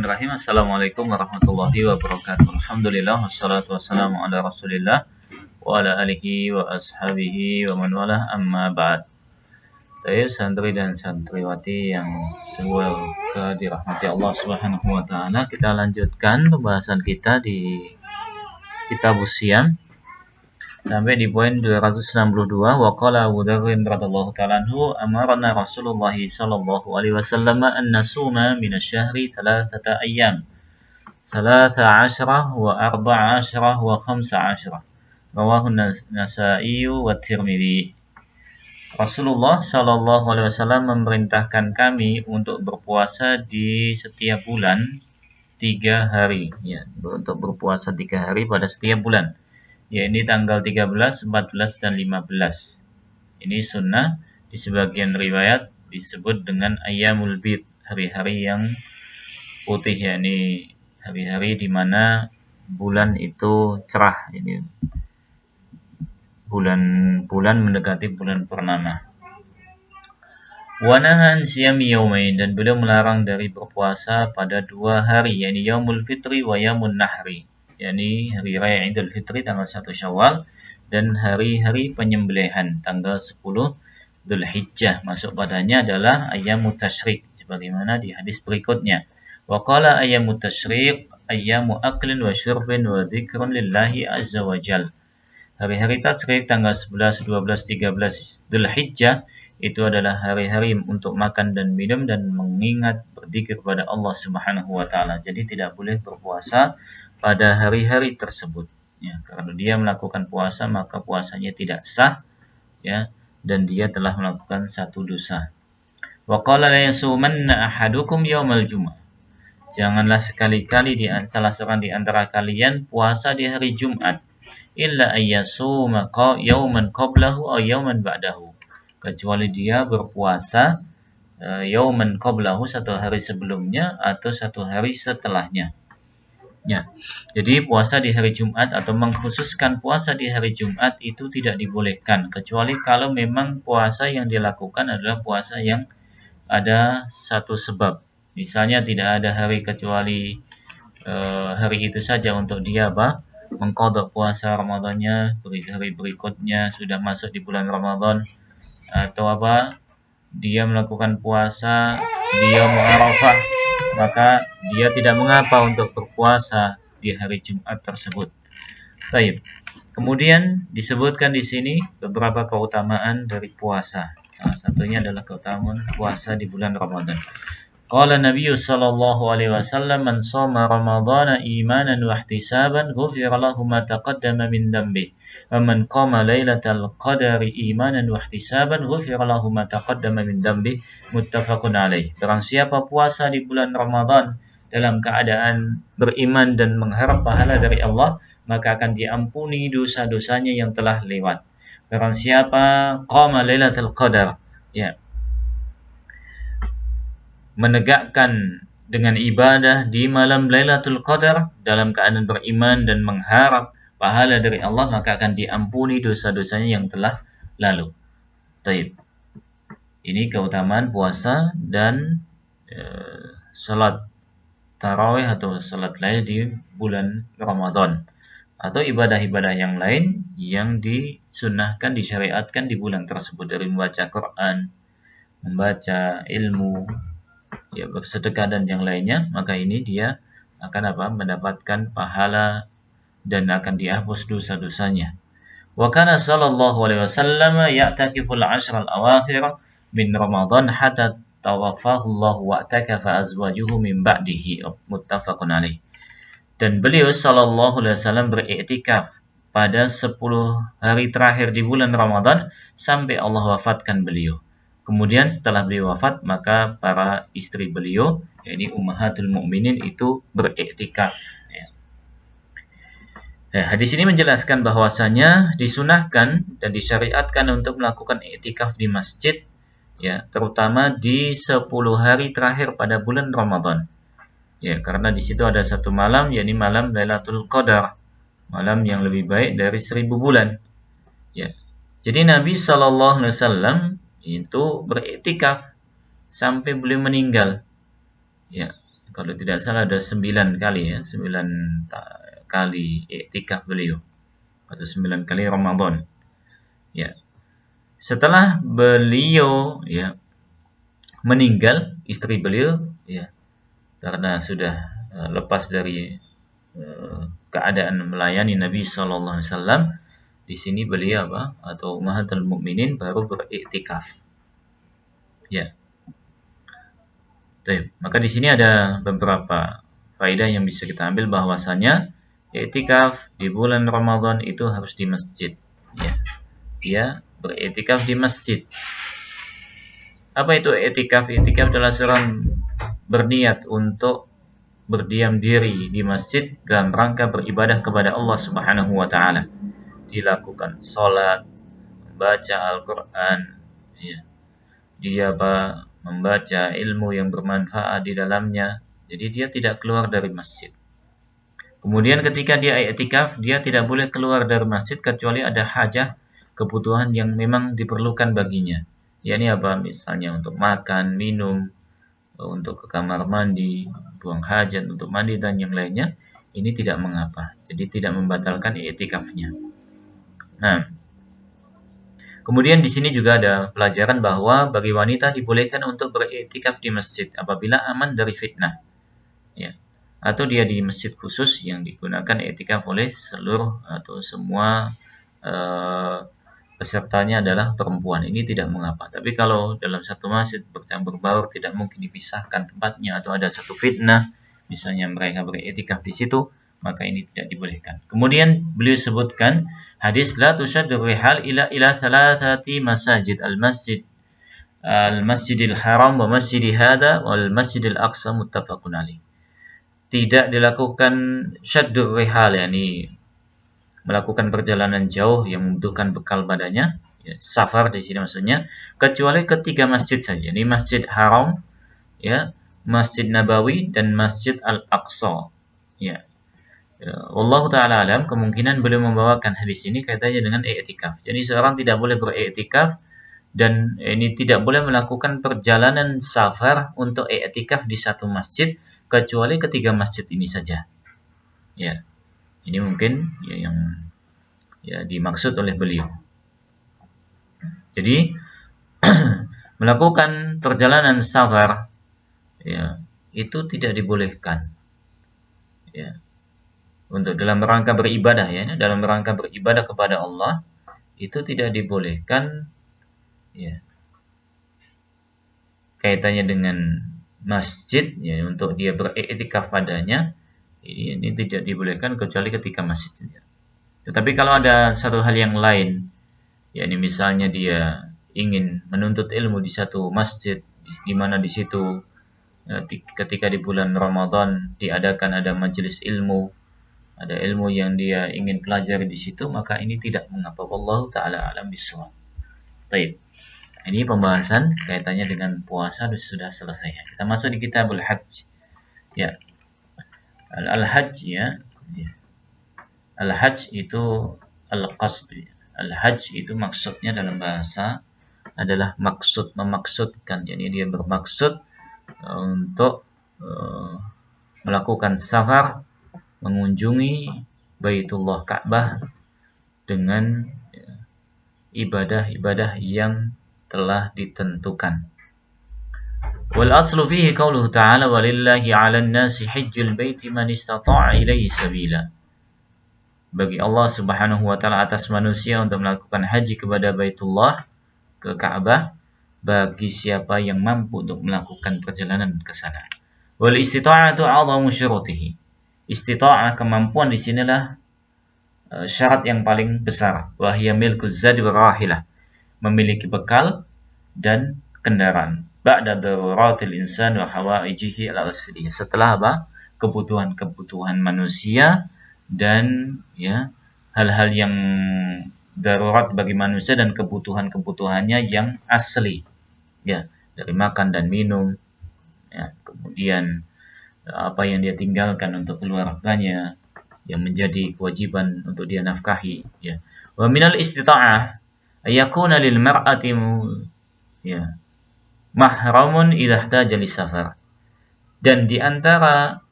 Bismillahirrahmanirrahim. Assalamualaikum warahmatullahi wabarakatuh. Alhamdulillah wassalatu wassalamu ala Rasulillah wa ala alihi wa ashabihi wa man walah, amma ba'd. Saya santri dan santriwati yang semoga dirahmati Allah Subhanahu wa taala, kita lanjutkan pembahasan kita di Kitabus Shiyam sampai di poin 262. Wa qala Abu Dzar radhiyallahu ta'ala anhu, amarna Rasulullah sallallahu alaihi wasallam an nasuma min asy-syahri 3 ayyam, 13 wa 14 wa 15. Rawahu Nasa'i wa Tirmidzi. Rasulullah sallallahu alaihi wasallam memerintahkan kami untuk berpuasa di setiap bulan 3 hari, ya, untuk berpuasa 3 hari pada setiap bulan. Ya, ini tanggal 13, 14, dan 15. Ini sunnah, di sebagian riwayat disebut dengan Ayyamul Bid, hari-hari yang putih, yakni hari-hari di mana bulan itu cerah. Ini bulan mendekati bulan purnama. Wa nahan siyami yaumain, dan beliau melarang dari berpuasa pada 2 hari, yakni Yaumul Fitri wa Yaumun Nahri, yakni hari raya Idul Fitri tanggal 1 Syawal dan hari-hari penyembelihan tanggal 10 Dzulhijjah. Masuk padanya adalah ayyamut tasyrik sebagaimana di hadis berikutnya. Wa qala ayyamut tasyrik ayyamu aklin wa syurbin wa dzikrun lillahi azza wa jal. Hari-hari tasyrik tanggal 11, 12, 13 Dzulhijjah itu adalah hari-hari untuk makan dan minum dan mengingat berzikir kepada Allah Subhanahu wa taala. Jadi tidak boleh berpuasa pada hari-hari tersebut, ya, karena dia melakukan puasa maka puasanya tidak sah, ya, dan dia telah melakukan satu dosa. Wa qala la yasumanna ahadukum yaumal jumu'ah, janganlah sekali-kali salah seorang di antara kalian puasa di hari Jumat, illa ayyasuma yauman qablahu aw yauman ba'dahu, kecuali dia berpuasa yauman qablahu, satu hari sebelumnya atau satu hari setelahnya. Ya, jadi puasa di hari Jumat atau mengkhususkan puasa di hari Jumat itu tidak dibolehkan, kecuali kalau memang puasa yang dilakukan adalah puasa yang ada satu sebab. Misalnya tidak ada hari kecuali hari itu saja untuk dia mengqadha puasa Ramadannya, hari berikutnya sudah masuk di bulan Ramadan, atau dia melakukan puasa di Yaum Arafah, maka dia tidak mengapa untuk berpuasa di hari Jumat tersebut. Baik. Kemudian disebutkan di sini beberapa keutamaan dari puasa. Salah satunya adalah keutamaan puasa di bulan Ramadan. Qala Nabi sallallahu alaihi wasallam, man shoma ramadhana imanan wa ihtisaban ghufira lahu ma taqaddama min dhanbihi wa man qama lailatal qadri imanan wa ihtisaban ghufira lahu ma taqaddama min dhanbihi, muttafaqun alaih. Barang siapa puasa di bulan Ramadan dalam keadaan beriman dan mengharap pahala dari Allah, maka akan diampuni dosa-dosanya yang telah lewat. Barang siapa qama lailatul qadar, ya, menegakkan dengan ibadah di malam Lailatul Qadar dalam keadaan beriman dan mengharap pahala dari Allah, maka akan diampuni dosa-dosanya yang telah lalu. Taib. Ini keutamaan puasa dan salat tarawih atau salat lail di bulan Ramadan, atau ibadah-ibadah yang lain yang disunnahkan, disyariatkan di bulan tersebut, dari membaca Quran, membaca ilmu, ya, bersedekah dan yang lainnya, maka ini dia akan mendapatkan pahala dan akan dihapus dosa-dosanya. Wa kana sallallahu alaihi wasallam ya'takiful 'ashra al-awakhir min Ramadan hatta tawaffahu Allah wa i'takafa azwajuhu min ba'dihi, muttafaqun alaih. Dan beliau sallallahu alaihi wasallam beriktikaf pada 10 hari terakhir di bulan Ramadan sampai Allah wafatkan beliau. Kemudian setelah beliau wafat, maka para istri beliau, yakni ummahatul mukminin, itu beriktikaf. Ya. Nah, hadis ini menjelaskan bahwasanya disunahkan dan disyariatkan untuk melakukan iktikaf di masjid, ya, terutama di 10 hari terakhir pada bulan Ramadan. Ya, karena di situ ada satu malam, yakni malam Lailatul Qadar, malam yang lebih baik dari 1000 bulan. Ya. Jadi Nabi sallallahu alaihi wasallam itu beriktikaf sampai beliau meninggal. Ya, kalau tidak salah ada 9 kali ya, 9 kali i'tikaf beliau atau 9 kali Ramadan. Ya. Setelah beliau ya meninggal, istri beliau ya karena sudah lepas dari keadaan melayani Nabi sallallahu alaihi wasallam, di sini beliau atau Ummahatul Mukminin baru beriktikaf. Ya. Baik, maka di sini ada beberapa faedah yang bisa kita ambil bahwasanya iktikaf di bulan Ramadan itu harus di masjid. Ya. Dia beriktikaf di masjid. Apa itu iktikaf? Iktikaf adalah seorang berniat untuk berdiam diri di masjid dalam rangka beribadah kepada Allah Subhanahu wa taala. Dilakukan salat, membaca Al-Qur'an, ya. Dia membaca ilmu yang bermanfaat di dalamnya. Jadi dia tidak keluar dari masjid. Kemudian ketika dia i'tikaf, dia tidak boleh keluar dari masjid kecuali ada hajah, kebutuhan yang memang diperlukan baginya. Yakni apa? Misalnya untuk makan, minum, untuk ke kamar mandi, buang hajat, untuk mandi dan yang lainnya. Ini tidak mengapa. Jadi tidak membatalkan i'tikafnya. Nah, kemudian di sini juga ada pelajaran bahwa bagi wanita dibolehkan untuk beriktikaf di masjid apabila aman dari fitnah. Ya. Atau dia di masjid khusus yang digunakan iktikaf oleh seluruh atau semua pesertanya adalah perempuan. Ini tidak mengapa. Tapi kalau dalam satu masjid bercampur baur tidak mungkin dipisahkan tempatnya atau ada satu fitnah, misalnya mereka beriktikaf di situ, maka ini tidak dibolehkan. Kemudian beliau sebutkan hadis la tushaddu rihal ila thalathati masajid al-masjidil haram wa masjidi hadha wal masjidil aqsa muttafaqun alaih. Tidak dilakukan syaddur rihal, yakni melakukan perjalanan jauh yang membutuhkan bekal badannya, ya, safar di sini maksudnya, kecuali ketiga masjid saja. Ini Masjid Haram, ya, Masjid Nabawi dan Masjid Al-Aqsa. Ya. Wallahu taala alam, kemungkinan beliau membawakan hadis ini kaitannya dengan i'tikaf. Jadi seorang tidak boleh beriktikaf dan ini tidak boleh melakukan perjalanan safar untuk i'tikaf di satu masjid kecuali ketiga masjid ini saja. Ya. Ini mungkin ya, yang dimaksud oleh beliau. Jadi melakukan perjalanan safar ya itu tidak dibolehkan. Ya. Untuk dalam rangka beribadah ya, dalam rangka beribadah kepada Allah itu tidak dibolehkan ya. Kaitannya dengan masjid ya untuk dia beriktikaf padanya ini tidak dibolehkan kecuali ketika masjid saja. Tetapi kalau ada satu hal yang lain, yakni misalnya dia ingin menuntut ilmu di satu masjid, di mana di situ ketika di bulan Ramadan diadakan ada majelis ilmu, ada ilmu yang dia ingin pelajari di situ, maka ini tidak mengapa. Wallahu taala alam bishawab. Baik. Ini pembahasan kaitannya dengan puasa sudah selesai. Kita masuk di Kitabul Hajj. Ya. Al-Hajj ya. Al-Hajj itu al-qasd. Al-Hajj itu maksudnya dalam bahasa adalah maksud, memaksudkan. Jadi dia bermaksud untuk melakukan safar, mengunjungi Baitullah Ka'bah dengan ibadah-ibadah yang telah ditentukan. Wal aslu fihi qauluhu ta'ala walillahi 'alan nasi hajjul baiti man istata'a ilaihi sabila. Bagi Allah Subhanahu wa taala atas manusia untuk melakukan haji kepada Baitullah, ke Ka'bah, bagi siapa yang mampu untuk melakukan perjalanan ke sana. Wal istita'atu 'adhamu syurutihi. Istita'ah, kemampuan di sinilah syarat yang paling besar. Wa hiya milkuz zadi wa rahilah. Memiliki bekal dan kendaraan. Ba'da daruratil insan wa hawaijihi al-asliyah. Setelah apa? Kebutuhan-kebutuhan manusia dan ya hal-hal yang darurat bagi manusia dan kebutuhan-kebutuhannya yang asli. Ya, dari makan dan minum. Ya, kemudian apa yang dia tinggalkan untuk keluarganya yang menjadi kewajiban untuk dia nafkahi, ya. Wa minal istita'ah ayakuna lil mar'ati ya mahramun idza ihtaja li safar. Dan di antara